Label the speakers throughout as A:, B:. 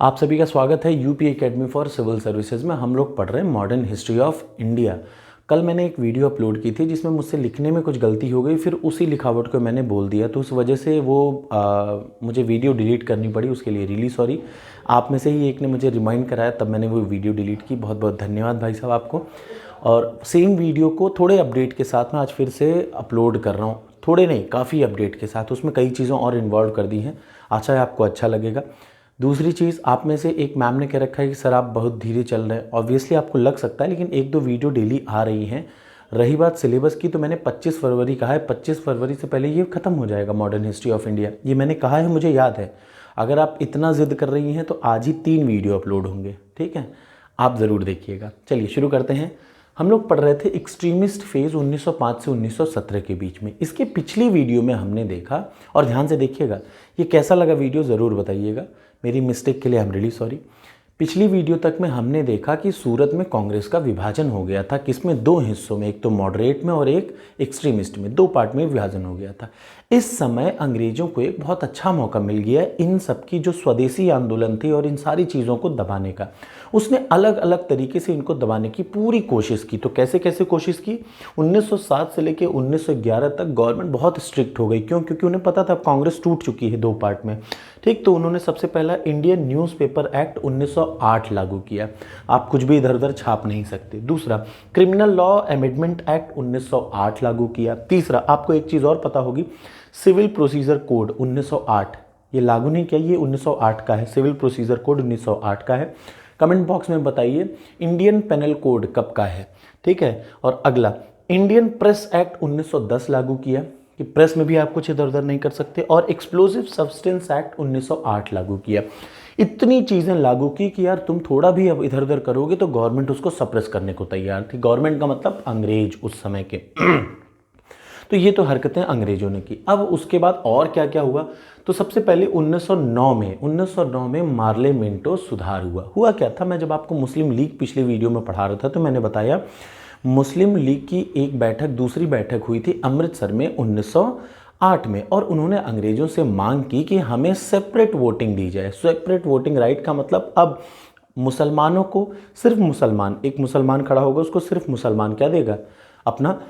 A: आप सभी का स्वागत है UP academy for civil services में। हम लोग पढ़ रहे हैं मॉडर्न हिस्ट्री ऑफ इंडिया। कल मैंने एक वीडियो अपलोड की थी जिसमें मुझसे लिखने में कुछ गलती हो गई, फिर उसी लिखावट को मैंने बोल दिया, तो उस वजह से वो मुझे वीडियो डिलीट करनी पड़ी। उसके लिए रियली सॉरी। आप में से ही एक ने मुझे रिमाइंड कराया, तब मैंने वो वीडियो डिलीट की। बहुत बहुत धन्यवाद भाई साहब आपको। और सेम वीडियो को थोड़े अपडेट के साथ मैं आज फिर से अपलोड कर रहा हूँ। थोड़े नहीं, काफ़ी अपडेट के साथ। उसमें कई चीज़ों और इन्वॉल्व कर दी हैं। आशा है आपको अच्छा लगेगा। दूसरी चीज़, आप में से एक मैम ने कह रखा है कि सर आप बहुत धीरे चल रहे हैं। ऑब्वियसली आपको लग सकता है, लेकिन एक दो वीडियो डेली आ रही हैं। रही बात सिलेबस की, तो मैंने 25 फरवरी कहा है। 25 फरवरी से पहले ये ख़त्म हो जाएगा मॉडर्न हिस्ट्री ऑफ इंडिया। ये मैंने कहा है, मुझे याद है। अगर आप इतना ज़िद कर रही हैं तो आज ही 3 वीडियो अपलोड होंगे, ठीक है? आप ज़रूर देखिएगा। चलिए शुरू करते हैं। हम लोग पढ़ रहे थे एक्सट्रीमिस्ट फेज़ 1905 से 1917 के बीच में। इसके पिछली वीडियो में हमने देखा, और ध्यान से देखिएगा, ये कैसा लगा वीडियो ज़रूर बताइएगा। मेरी मिस्टेक के लिए आई एम रियली सॉरी। पिछली वीडियो तक में हमने देखा कि सूरत में कांग्रेस का विभाजन हो गया था। किसमें? 2 हिस्सों में, एक तो मॉडरेट में और एक एक्सट्रीमिस्ट में। 2 पार्ट में विभाजन हो गया था। इस समय अंग्रेजों को एक बहुत अच्छा मौका मिल गया इन सब की जो स्वदेशी आंदोलन थी और इन सारी चीज़ों को दबाने का। उसने अलग अलग तरीके से इनको दबाने की पूरी कोशिश की। तो कैसे कैसे कोशिश की? 1907 से लेकर 1911 तक गवर्नमेंट बहुत स्ट्रिक्ट हो गई। क्यों? क्योंकि उन्हें पता था कांग्रेस टूट चुकी है 2 पार्ट में, ठीक। तो उन्होंने सबसे पहला इंडियन न्यूज़पेपर एक्ट 1908 लागू किया। आप कुछ भी इधर उधर छाप नहीं सकते। दूसरा, क्रिमिनल लॉ अमेंडमेंट एक्ट 1908 लागू किया। तीसरा, आपको एक चीज़ और पता होगी, सिविल प्रोसीजर कोड 1908 ये लागू नहीं किया, ये 1908 का है। सिविल प्रोसीजर कोड 1908 का है। कमेंट बॉक्स में बताइए इंडियन पेनल कोड कब का है, ठीक है। और अगला, इंडियन प्रेस एक्ट 1910 लागू किया कि प्रेस में भी आप कुछ इधर उधर नहीं कर सकते। और एक्सप्लोसिव सब्सटेंस एक्ट 1908 लागू किया। इतनी चीज़ें लागू की कि यार तुम थोड़ा भी अब इधर उधर करोगे तो गवर्नमेंट उसको सप्रेस करने को तैयार थी। गवर्नमेंट का मतलब अंग्रेज उस समय के। तो ये तो हरकतें अंग्रेजों ने की। अब उसके बाद और क्या क्या हुआ? तो सबसे पहले 1909 में मार्ले मिंटो सुधार हुआ क्या था? मैं जब आपको मुस्लिम लीग पिछले वीडियो में पढ़ा रहा था तो मैंने बताया मुस्लिम लीग की एक बैठक, दूसरी बैठक हुई थी अमृतसर में 1908 में, और उन्होंने अंग्रेजों से मांग की कि हमें सेपरेट वोटिंग दी जाए। सेपरेट वोटिंग राइट का मतलब, अब मुसलमानों को सिर्फ मुसलमान, एक मुसलमान खड़ा होगा उसको सिर्फ मुसलमान क्या देगा? अपना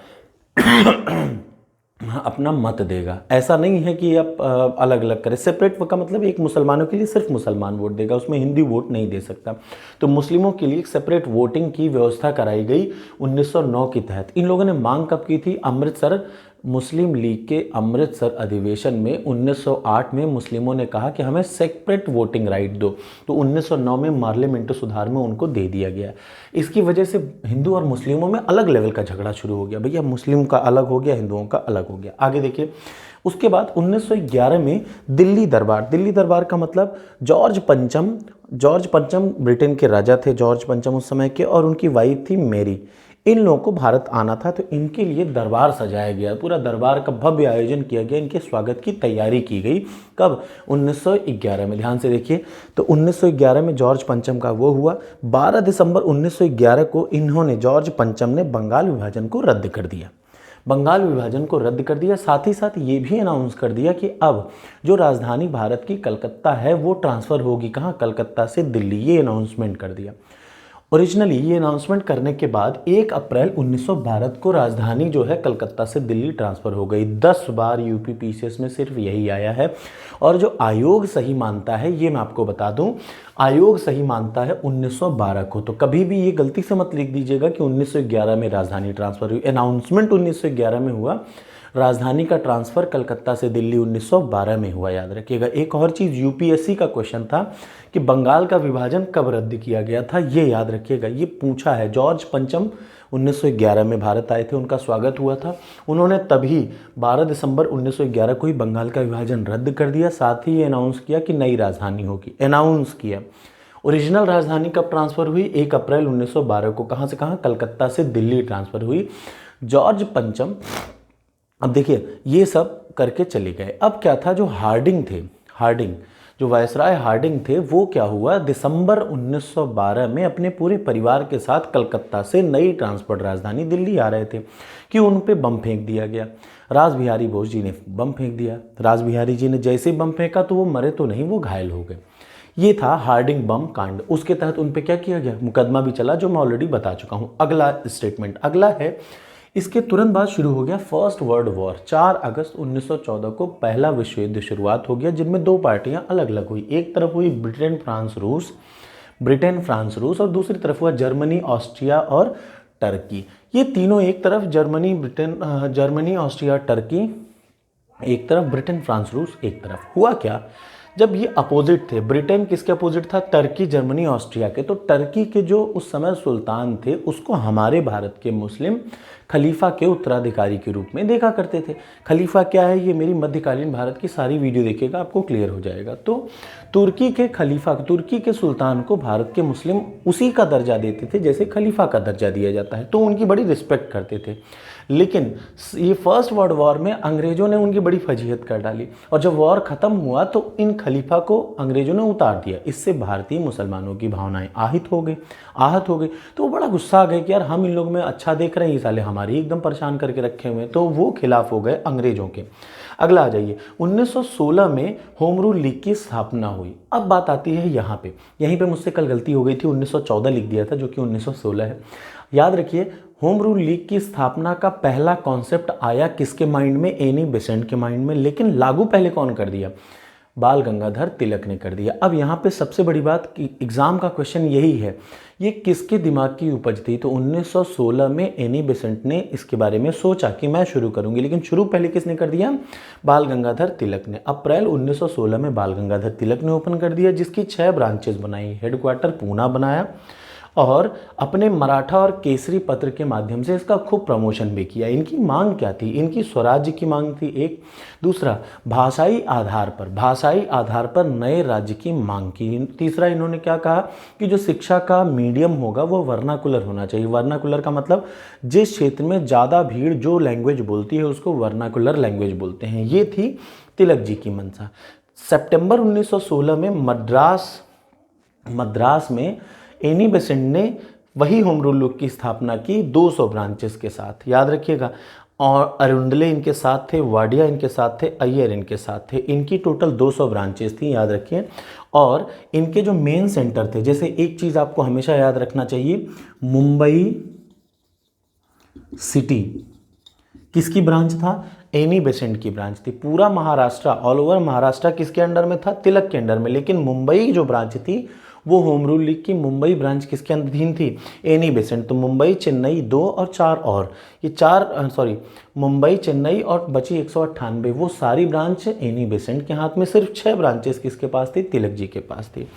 A: अपना मत देगा। ऐसा नहीं है कि आप अलग अलग करें। सेपरेट का मतलब एक मुसलमानों के लिए सिर्फ मुसलमान वोट देगा, उसमें हिंदू वोट नहीं दे सकता। तो मुस्लिमों के लिए एक सेपरेट वोटिंग की व्यवस्था कराई गई 1909 के तहत। इन लोगों ने मांग कब की थी? अमृतसर मुस्लिम लीग के अमृतसर अधिवेशन में 1908 में मुस्लिमों ने कहा कि हमें सेपरेट वोटिंग राइट दो। तो 1909 में मार्ले मिंटो सुधार में उनको दे दिया गया। इसकी वजह से हिंदू और मुस्लिमों में अलग लेवल का झगड़ा शुरू हो गया। भैया मुस्लिम का अलग हो गया, हिंदुओं का अलग हो गया। आगे देखिए, उसके बाद 1911 में दिल्ली दरबार का मतलब जॉर्ज पंचम ब्रिटेन के राजा थे, जॉर्ज पंचम उस समय के, और उनकी वाइफ थी मेरी। इन लोगों को भारत आना था, तो इनके लिए दरबार सजाया गया। पूरा दरबार का भव्य आयोजन किया गया। इनके स्वागत की तैयारी की गई। कब? 1911 में। ध्यान से देखिए, तो 1911 में जॉर्ज पंचम का वो हुआ। 12 दिसंबर 1911 को इन्होंने, जॉर्ज पंचम ने, बंगाल विभाजन को रद्द कर दिया। साथ ही साथ ये भी अनाउंस कर दिया कि अब जो राजधानी भारत की कलकत्ता है वो ट्रांसफ़र होगी कहाँ? कलकत्ता से दिल्ली। ये अनाउंसमेंट कर दिया। ओरिजिनली ये अनाउंसमेंट करने के बाद 1 अप्रैल 1912 को राजधानी जो है कलकत्ता से दिल्ली ट्रांसफ़र हो गई। 10 बार यूपी पीसीएस में सिर्फ यही आया है। और जो आयोग सही मानता है, ये मैं आपको बता दूं, आयोग सही मानता है 1912 को। तो कभी भी ये गलती से मत लिख दीजिएगा कि 1911 में राजधानी ट्रांसफ़र हुई। अनाउंसमेंट 1911 में हुआ, राजधानी का ट्रांसफ़र कलकत्ता से दिल्ली 1912 में हुआ। याद रखिएगा। एक और चीज़, यूपीएससी का क्वेश्चन था कि बंगाल का विभाजन कब रद्द किया गया था, ये याद रखिएगा। ये पूछा है। जॉर्ज पंचम 1911 में भारत आए थे, उनका स्वागत हुआ था। उन्होंने तभी 12 दिसंबर 1911 को ही बंगाल का विभाजन रद्द कर दिया। साथ ही ये अनाउंस किया कि नई राजधानी होगी। अनाउंस किया। ओरिजिनल राजधानी कब ट्रांसफ़र हुई? 1 अप्रैल 1912 को। कहाँ से कहाँ? कलकत्ता से दिल्ली ट्रांसफ़र हुई। जॉर्ज पंचम, अब देखिए ये सब करके चले गए। अब क्या था, जो जो वायसराय हार्डिंग थे, वो क्या हुआ, दिसंबर 1912 में अपने पूरे परिवार के साथ कलकत्ता से नई ट्रांसपोर्ट राजधानी दिल्ली आ रहे थे कि उन पे बम फेंक दिया गया। रास बिहारी बोस जी ने बम फेंक दिया। रास बिहारी जी ने जैसे ही बम फेंका तो वो मरे तो नहीं, वो घायल हो गए। ये था हार्डिंग बम कांड। उसके तहत उन पे क्या किया गया, मुकदमा भी चला, जो मैं ऑलरेडी बता चुका हूँ। अगला स्टेटमेंट अगला है, इसके तुरंत बाद शुरू हो गया फर्स्ट वर्ल्ड वॉर। 4 अगस्त 1914 को पहला विश्व युद्ध शुरुआत हो गया, जिनमें दो पार्टियां अलग अलग हुई। एक तरफ हुई ब्रिटेन फ्रांस रूस और दूसरी तरफ हुआ जर्मनी ऑस्ट्रिया और टर्की। ये तीनों एक तरफ, जर्मनी ऑस्ट्रिया टर्की एक तरफ, ब्रिटेन फ्रांस रूस एक तरफ। हुआ क्या, जब ये अपोजिट थे, ब्रिटेन किसके अपोजिट था, टर्की जर्मनी ऑस्ट्रिया के, तो टर्की के जो उस समय सुल्तान थे उसको हमारे भारत के मुस्लिम खलीफा के उत्तराधिकारी के रूप में देखा करते थे। खलीफा क्या है, ये मेरी मध्यकालीन भारत की सारी वीडियो देखिएगा, आपको क्लियर हो जाएगा। तो तुर्की के खलीफा, तुर्की के सुल्तान को भारत के मुस्लिम उसी का दर्जा देते थे जैसे खलीफा का दर्जा दिया जाता है, तो उनकी बड़ी रिस्पेक्ट करते थे। लेकिन ये फर्स्ट वर्ल्ड वॉर में अंग्रेजों ने उनकी बड़ी फजीहत कर डाली, और जब वॉर खत्म हुआ तो इन खलीफा को अंग्रेजों ने उतार दिया। इससे भारतीय मुसलमानों की भावनाएं आहत हो गई। तो वो बड़ा गुस्सा आ गए कि यार हम इन लोगों में अच्छा देख रहे हैं, ये साले हमारी एकदम परेशान करके रखे हुए हैं, तो वो खिलाफ हो गए अंग्रेजों के। अगला आ जाइए, 1916 में होम रूल लीग की स्थापना हुई। अब बात आती है यहाँ पे, यहीं पे मुझसे कल गलती हो गई थी, 1914 लिख दिया था जो कि 1916 है। याद रखिए, होम रूल लीग की स्थापना का पहला कॉन्सेप्ट आया किसके माइंड में, एनी बेसेंट के माइंड में, लेकिन लागू पहले कौन कर दिया, बाल गंगाधर तिलक ने कर दिया। अब यहाँ पे सबसे बड़ी बात कि एग्जाम का क्वेश्चन यही है, ये किसके दिमाग की उपज थी, तो 1916 में एनी बेसेंट ने इसके बारे में सोचा कि मैं शुरू करूंगी, लेकिन शुरू पहले किसने कर दिया, बाल गंगाधर तिलक ने। अप्रैल 1916 में बाल गंगाधर तिलक ने ओपन कर दिया, जिसकी 6 ब्रांचेस बनाई, हेडक्वार्टर पूना बनाया और अपने मराठा और केसरी पत्र के माध्यम से इसका खूब प्रमोशन भी किया। इनकी मांग क्या थी, इनकी स्वराज्य की मांग थी एक, दूसरा भाषाई आधार पर नए राज्य की मांग की, तीसरा इन्होंने क्या कहा कि जो शिक्षा का मीडियम होगा वो वर्नाकुलर होना चाहिए। वर्नाकुलर का मतलब जिस क्षेत्र में ज़्यादा भीड़ जो लैंग्वेज बोलती है उसको वर्नाकुलर लैंग्वेज बोलते हैं। ये थी तिलक जी की मंशा। सितंबर 1916 में मद्रास में एनी बेसेंट ने वही होम रूल लीग की स्थापना की 200 ब्रांचेस के साथ, याद रखिएगा। और अरुंडले इनके साथ थे, वाडिया इनके साथ थे, अय्यर इनके साथ थे। इनकी टोटल 200 ब्रांचेस थी, याद रखिए। और इनके जो मेन सेंटर थे, जैसे एक चीज़ आपको हमेशा याद रखना चाहिए, मुंबई सिटी किसकी ब्रांच था, एनी बेसेंट की ब्रांच थी। पूरा महाराष्ट्र, ऑल ओवर महाराष्ट्र किसके अंडर में था, तिलक के अंडर में। लेकिन मुंबई जो ब्रांच थी वो होम रूल लीग की मुंबई ब्रांच किसके अधीन थी, एनी बेसेंट। तो मुंबई, चेन्नई 2 और 4 और ये मुंबई, चेन्नई और बची 198, वो सारी ब्रांच एनी बेसेंट के हाथ में। सिर्फ 6 ब्रांचेस किसके पास थी, तिलक जी के पास थी।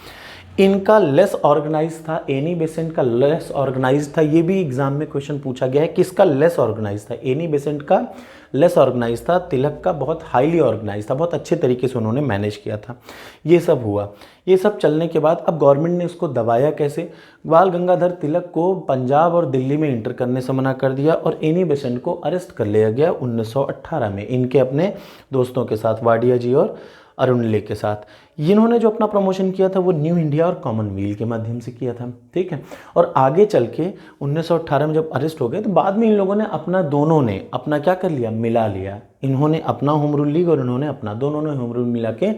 A: इनका लेस ऑर्गेनाइज था, एनी बेसेंट का लेस ऑर्गेनाइज था। ये भी एग्जाम में क्वेश्चन पूछा गया है, किसका लेस ऑर्गेनाइज था, एनी बेसेंट का लेस ऑर्गेनाइज था, तिलक का बहुत हाईली ऑर्गेनाइज था, बहुत अच्छे तरीके से उन्होंने मैनेज किया था। ये सब हुआ। ये सब चलने के बाद अब गवर्नमेंट ने इसको दबाया कैसे, बाल गंगाधर तिलक को पंजाब और दिल्ली में इंटर करने से मना कर दिया और एनी बेसेंट को अरेस्ट कर लिया गया 1918 में, इनके अपने दोस्तों के साथ, वाडिया जी और अरुणले के साथ। इन्होंने जो अपना प्रमोशन किया था वो न्यू इंडिया और कॉमनवेल्थ के माध्यम से किया था, ठीक है। और आगे चल के 1918 में जब अरेस्ट हो गए तो बाद में इन लोगों ने दोनों ने अपना क्या कर लिया, मिला लिया। इन्होंने अपना होम रूल लीग और इन्होंने अपना, दोनों ने होम रूल मिला के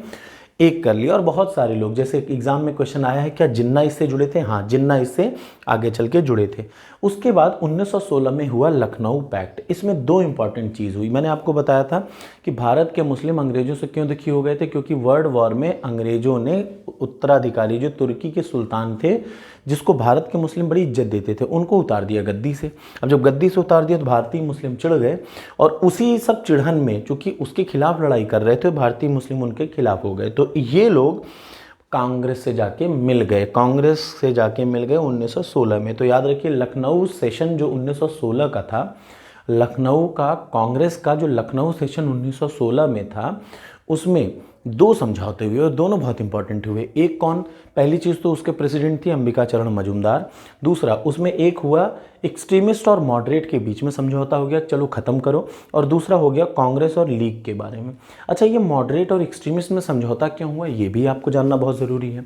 A: एक कर लिया। और बहुत सारे लोग, जैसे एग्जाम में क्वेश्चन आया है क्या जिन्ना इससे जुड़े थे, हाँ जिन्ना इससे आगे चल के जुड़े थे। उसके बाद 1916 में हुआ लखनऊ पैक्ट। इसमें 2 इंपॉर्टेंट चीज़ हुई। मैंने आपको बताया था कि भारत के मुस्लिम अंग्रेजों से क्यों दुखी हो गए थे, क्योंकि वर्ल्ड वॉर में अंग्रेजों ने उत्तराधिकारी जो तुर्की के सुल्तान थे, जिसको भारत के मुस्लिम बड़ी इज्जत देते थे, उनको उतार दिया गद्दी से। अब जब गद्दी से उतार दिया तो भारतीय मुस्लिम चिढ़ गए और उसी सब चिढ़न में, चूंकि उसके खिलाफ लड़ाई कर रहे थे, भारतीय मुस्लिम उनके खिलाफ हो गए। तो ये लोग कांग्रेस से जाके मिल गए 1916 में। तो याद रखिए, लखनऊ सेशन जो 1916 का था, लखनऊ का कांग्रेस का जो लखनऊ सेशन 1916 में था, उसमें 2 समझौते हुए और दोनों बहुत इंपॉर्टेंट हुए। एक कौन, पहली चीज़ तो उसके प्रेसिडेंट थी अंबिका चरण मजूमदार। दूसरा, उसमें एक हुआ एक्सट्रीमिस्ट और मॉडरेट के बीच में समझौता हो गया, चलो ख़त्म करो। और दूसरा हो गया कांग्रेस और लीग के बारे में। अच्छा, ये मॉडरेट और एक्सट्रीमिस्ट में समझौता क्यों हुआ, ये भी आपको जानना बहुत ज़रूरी है।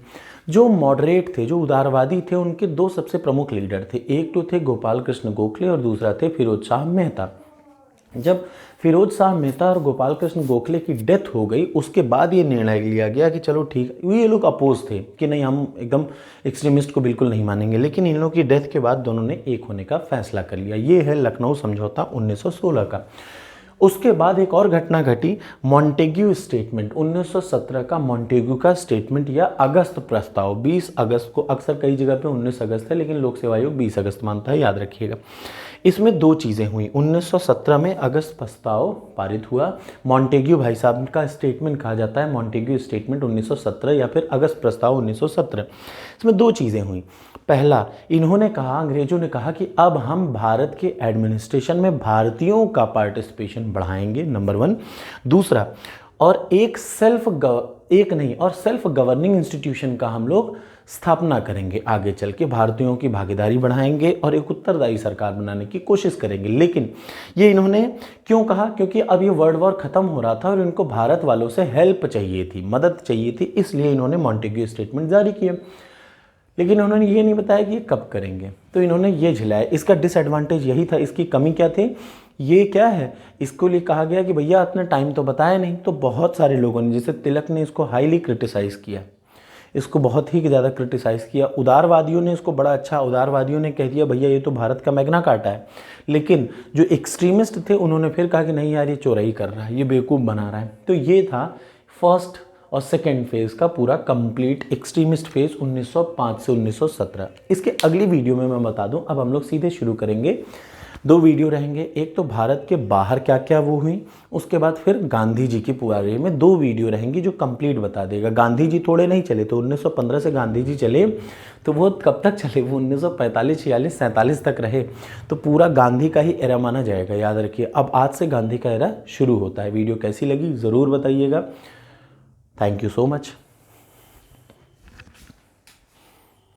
A: जो मॉडरेट थे, जो उदारवादी थे, उनके 2 सबसे प्रमुख लीडर थे। एक तो थे गोपाल कृष्ण गोखले और दूसरा थे फिरोज शाह मेहता। जब फिरोज शाह मेहता और गोपाल कृष्ण गोखले की डेथ हो गई उसके बाद ये निर्णय लिया गया कि चलो ठीक, ये लोग अपोज थे कि नहीं हम एकदम एक्सट्रीमिस्ट को बिल्कुल नहीं मानेंगे, लेकिन इन लोगों की डेथ के बाद दोनों ने एक होने का फैसला कर लिया। ये है लखनऊ समझौता 1916 का। उसके बाद एक और घटना घटी, मॉन्टेग्यू स्टेटमेंट 1917 का। मॉन्टेग्यू का स्टेटमेंट या अगस्त प्रस्ताव 20 अगस्त को, अक्सर कई जगह पे 19 अगस्त है लेकिन लोक सेवा आयोग 20 अगस्त मानता है, याद रखिएगा। इसमें दो चीज़ें हुई। 1917 में अगस्त प्रस्ताव पारित हुआ। मॉन्टेग्यू भाई साहब का स्टेटमेंट कहा जाता है, मॉन्टेग्यू स्टेटमेंट 1917 या फिर अगस्त प्रस्ताव 1917। इसमें दो चीज़ें हुई। पहला, इन्होंने कहा, अंग्रेजों ने कहा कि अब हम भारत के एडमिनिस्ट्रेशन में भारतीयों का पार्टिसिपेशन बढ़ाएंगे, नंबर 1। दूसरा, और सेल्फ गवर्निंग इंस्टीट्यूशन का हम लोग स्थापना करेंगे, आगे चल के भारतीयों की भागीदारी बढ़ाएंगे और एक उत्तरदायी सरकार बनाने की कोशिश करेंगे। लेकिन ये इन्होंने क्यों कहा? क्योंकि अब ये वर्ल्ड वॉर खत्म हो रहा था और इनको भारत वालों से हेल्प चाहिए थी, मदद चाहिए थी, इसलिए इन्होंने मॉन्टेग्यू स्टेटमेंट जारी किया। लेकिन उन्होंने ये नहीं बताया कि ये कब करेंगे, तो इन्होंने ये झिलाया। इसका डिसएडवांटेज यही था, इसकी कमी क्या थी? ये क्या है, इसको लिए कहा गया कि भैया आपने टाइम तो बताया नहीं। तो बहुत सारे लोगों ने, जैसे तिलक ने इसको हाईली क्रिटिसाइज़ किया, इसको बहुत ही ज़्यादा क्रिटिसाइज़ किया। उदारवादियों ने इसको बड़ा अच्छा, उदारवादियों ने कह दिया भैया ये तो भारत का मैग्ना कार्टा है। लेकिन जो एक्सट्रीमिस्ट थे उन्होंने फिर कहा कि नहीं यार ये चोरी कर रहा है, ये बेवकूफ़ बना रहा है। तो ये था फर्स्ट और सेकेंड फेज़ का पूरा कंप्लीट एक्सट्रीमिस्ट फेज़ 1905 से 1917। इसके अगली वीडियो में मैं बता दूं, अब हम लोग सीधे शुरू करेंगे। 2 वीडियो रहेंगे, एक तो भारत के बाहर क्या क्या वो हुई, उसके बाद फिर गांधी जी की पूरे में 2 वीडियो रहेंगी जो कंप्लीट बता देगा। गांधी जी थोड़े नहीं चले, तो 1915 से गांधी जी चले तो वो कब तक चले? वो 1945, 46, 47 तक रहे। तो पूरा गांधी का ही एरा माना जाएगा, याद रखिए। अब आज से गांधी का एरा शुरू होता है। वीडियो कैसी लगी ज़रूर बताइएगा। Thank you so much.